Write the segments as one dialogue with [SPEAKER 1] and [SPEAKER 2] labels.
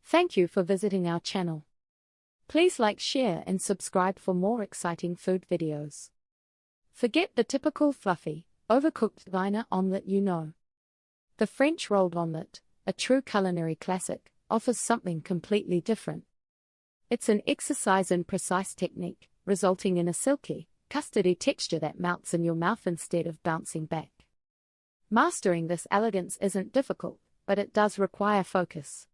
[SPEAKER 1] Thank you for visiting our channel. Please like, share and subscribe for more exciting food videos. Forget the typical fluffy, overcooked diner omelette you know. The French rolled omelette, a true culinary classic, offers something completely different. It's an exercise in precise technique, resulting in a silky, custardy texture that melts in your mouth instead of bouncing back. Mastering this elegance isn't difficult, but it does require focus.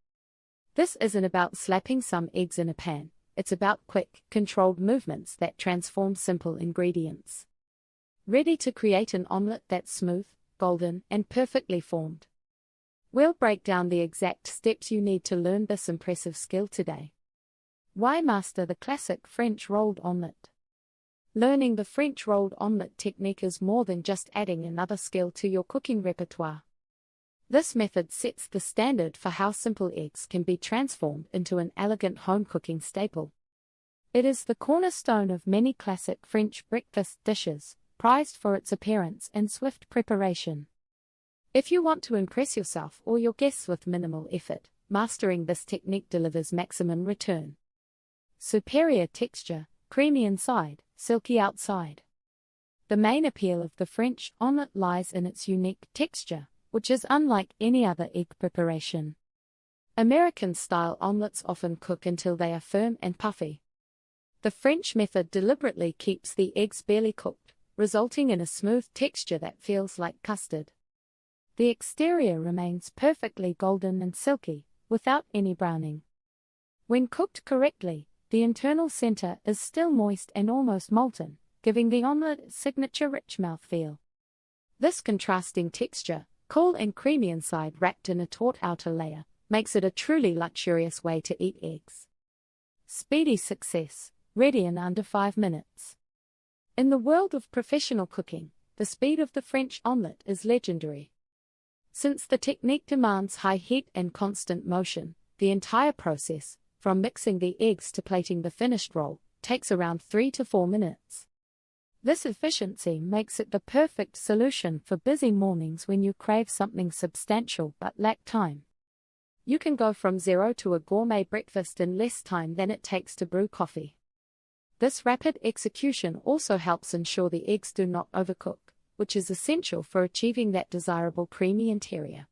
[SPEAKER 1] This isn't about slapping some eggs in a pan, it's about quick, controlled movements that transform simple ingredients. Ready to create an omelette that's smooth, golden, and perfectly formed. We'll break down the exact steps you need to learn this impressive skill today. Why master the classic French rolled omelette? Learning the French rolled omelette technique is more than just adding another skill to your cooking repertoire. This method sets the standard for how simple eggs can be transformed into an elegant home cooking staple. It is the cornerstone of many classic French breakfast dishes, prized for its appearance and swift preparation. If you want to impress yourself or your guests with minimal effort, mastering this technique delivers maximum return. Superior texture, creamy inside, silky outside. The main appeal of the French omelette lies in its unique texture, which is unlike any other egg preparation. American-style omelettes often cook until they are firm and puffy. The French method deliberately keeps the eggs barely cooked, resulting in a smooth texture that feels like custard. The exterior remains perfectly golden and silky, without any browning. When cooked correctly, the internal center is still moist and almost molten, giving the omelette its signature rich mouthfeel. This contrasting texture, cool and creamy inside wrapped in a taut outer layer, makes it a truly luxurious way to eat eggs. Speedy success, ready in under 5 minutes. In the world of professional cooking, the speed of the French omelette is legendary. Since the technique demands high heat and constant motion, the entire process, from mixing the eggs to plating the finished roll, takes around 3 to 4 minutes. This efficiency makes it the perfect solution for busy mornings when you crave something substantial but lack time. You can go from zero to a gourmet breakfast in less time than it takes to brew coffee. This rapid execution also helps ensure the eggs do not overcook, which is essential for achieving that desirable creamy interior.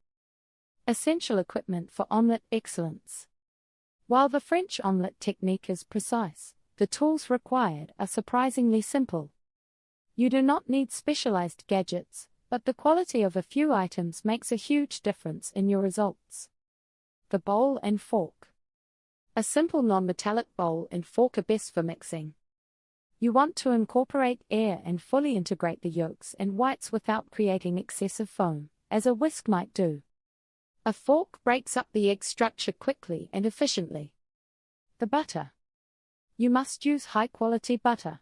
[SPEAKER 1] Essential equipment for omelette excellence. While the French omelette technique is precise, the tools required are surprisingly simple. You do not need specialized gadgets, but the quality of a few items makes a huge difference in your results. The bowl and fork. A simple non-metallic bowl and fork are best for mixing. You want to incorporate air and fully integrate the yolks and whites without creating excessive foam, as a whisk might do. A fork breaks up the egg structure quickly and efficiently. The butter. You must use high-quality butter.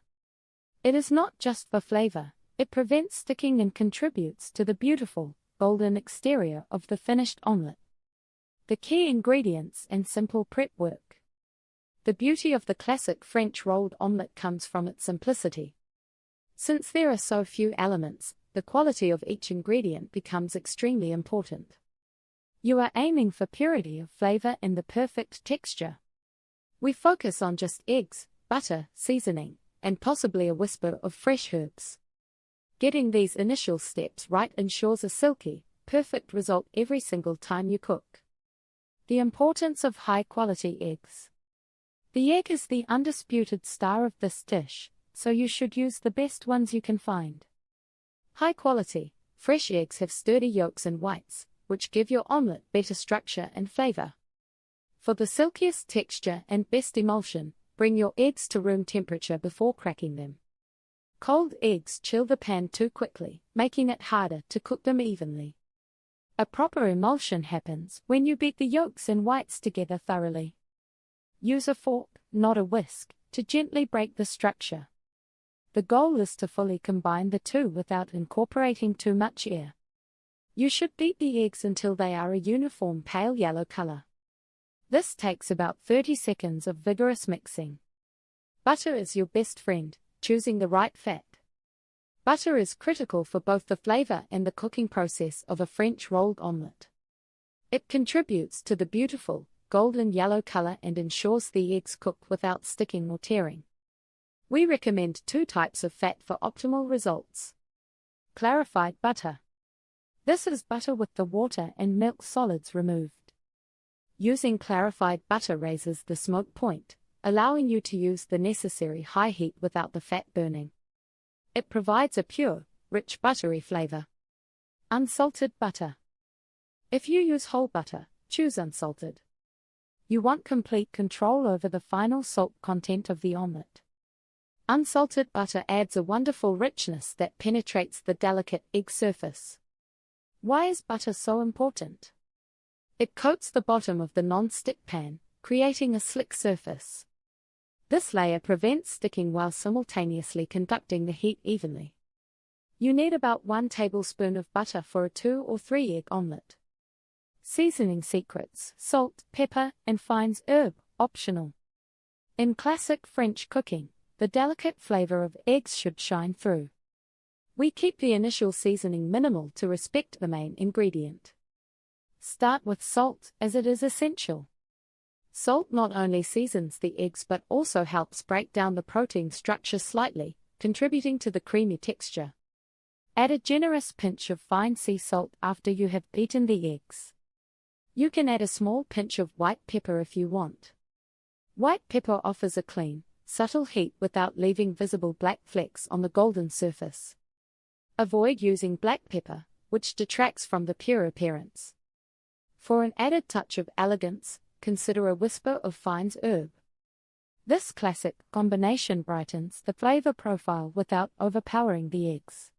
[SPEAKER 1] It is not just for flavor, it prevents sticking and contributes to the beautiful, golden exterior of the finished omelette. The key ingredients and simple prep work. The beauty of the classic French rolled omelette comes from its simplicity. Since there are so few elements, the quality of each ingredient becomes extremely important. You are aiming for purity of flavor and the perfect texture. We focus on just eggs, butter, seasoning, and possibly a whisper of fresh herbs. Getting these initial steps right ensures a silky, perfect result every single time you cook. The importance of high-quality eggs. The egg is the undisputed star of this dish, so you should use the best ones you can find. High-quality, fresh eggs have sturdy yolks and whites, which give your omelette better structure and flavor. For the silkiest texture and best emulsion, bring your eggs to room temperature before cracking them. Cold eggs chill the pan too quickly, making it harder to cook them evenly. A proper emulsion happens when you beat the yolks and whites together thoroughly. Use a fork, not a whisk, to gently break the structure. The goal is to fully combine the two without incorporating too much air. You should beat the eggs until they are a uniform pale yellow color. This takes about 30 seconds of vigorous mixing. Butter is your best friend, choosing the right fat. Butter is critical for both the flavor and the cooking process of a French rolled omelette. It contributes to the beautiful, golden yellow color and ensures the eggs cook without sticking or tearing. We recommend 2 types of fat for optimal results. Clarified butter. This is butter with the water and milk solids removed. Using clarified butter raises the smoke point, allowing you to use the necessary high heat without the fat burning. It provides a pure, rich buttery flavor. Unsalted butter. If you use whole butter, choose unsalted. You want complete control over the final salt content of the omelet. Unsalted butter adds a wonderful richness that penetrates the delicate egg surface. Why is butter so important? It coats the bottom of the non-stick pan, creating a slick surface. This layer prevents sticking while simultaneously conducting the heat evenly. You need about 1 tablespoon of butter for a 2 or 3 egg omelet. Seasoning secrets: salt, pepper, and fines herb, optional. In classic French cooking, the delicate flavor of eggs should shine through. We keep the initial seasoning minimal to respect the main ingredient. Start with salt, as it is essential. Salt not only seasons the eggs but also helps break down the protein structure slightly, contributing to the creamy texture. Add a generous pinch of fine sea salt after you have beaten the eggs. You can add a small pinch of white pepper if you want. White pepper offers a clean, subtle heat without leaving visible black flecks on the golden surface. Avoid using black pepper, which detracts from the pure appearance. For an added touch of elegance, consider a whisper of fines herb. This classic combination brightens the flavor profile without overpowering the eggs.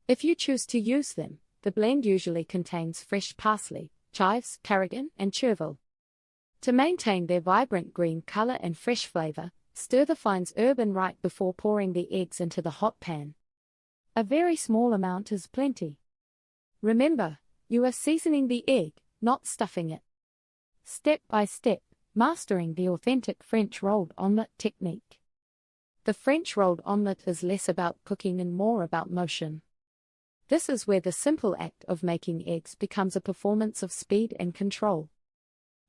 [SPEAKER 1] If you choose to use them, the blend usually contains fresh parsley, chives, tarragon, and chervil. To maintain their vibrant green color and fresh flavor, stir the fines herb in right before pouring the eggs into the hot pan. A very small amount is plenty. Remember, you are seasoning the egg, not stuffing it. Step by step, mastering the authentic French rolled omelette technique. The French rolled omelette is less about cooking and more about motion. This is where the simple act of making eggs becomes a performance of speed and control.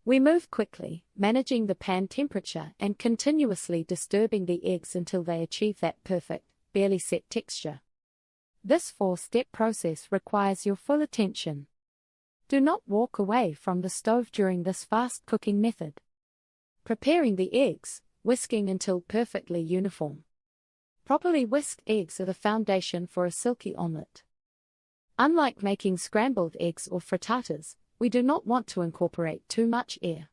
[SPEAKER 1] We move quickly, managing the pan temperature and continuously disturbing the eggs until they achieve that perfect, barely set texture. This 4-step process requires your full attention. Do not walk away from the stove during this fast cooking method. Preparing the eggs, whisking until perfectly uniform. Properly whisked eggs are the foundation for a silky omelet. Unlike making scrambled eggs or frittatas, we do not want to incorporate too much air.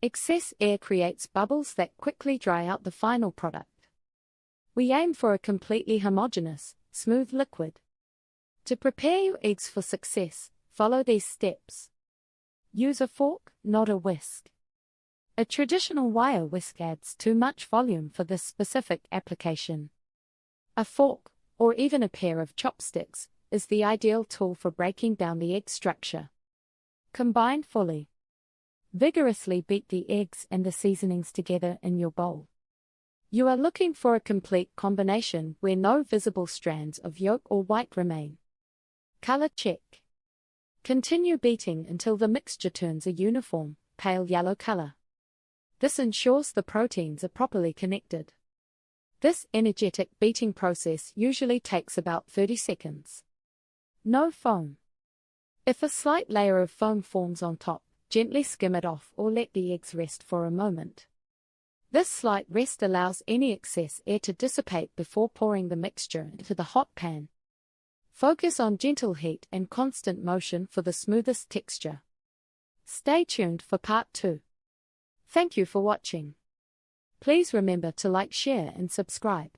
[SPEAKER 1] Excess air creates bubbles that quickly dry out the final product. We aim for a completely homogeneous, smooth liquid. To prepare your eggs for success, follow these steps. Use a fork, not a whisk. A traditional wire whisk adds too much volume for this specific application. A fork, or even a pair of chopsticks, is the ideal tool for breaking down the egg structure. Combine fully. Vigorously beat the eggs and the seasonings together in your bowl. You are looking for a complete combination where no visible strands of yolk or white remain. Color check. Continue beating until the mixture turns a uniform, pale yellow color. This ensures the proteins are properly connected. This energetic beating process usually takes about 30 seconds. No foam. If a slight layer of foam forms on top, gently skim it off or let the eggs rest for a moment. This slight rest allows any excess air to dissipate before pouring the mixture into the hot pan. Focus on gentle heat and constant motion for the smoothest texture. Stay tuned for part 2. Thank you for watching. Please remember to like, share, and subscribe.